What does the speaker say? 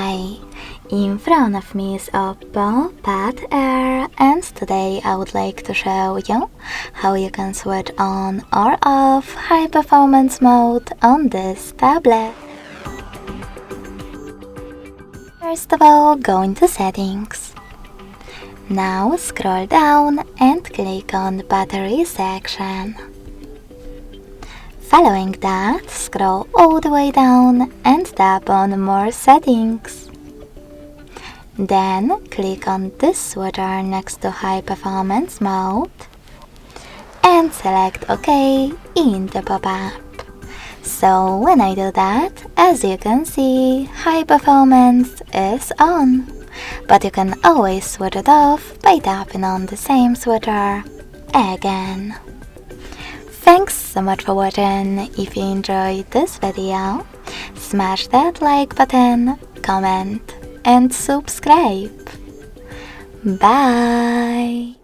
Hi, in front of me is Oppo Pad Air, and today I would like to show you how you can switch on or off high performance mode on this tablet. First of all, go into settings. Now scroll down and click on the battery section. Following that, scroll all the way down and tap on More Settings. Then click on this switcher next to High Performance Mode and select OK in the pop-up. So when I do that, as you can see, High Performance is on. But you can always switch it off by tapping on the same switcher again. Thanks so much for watching. If you enjoyed this video, smash that like button, comment and subscribe. Bye!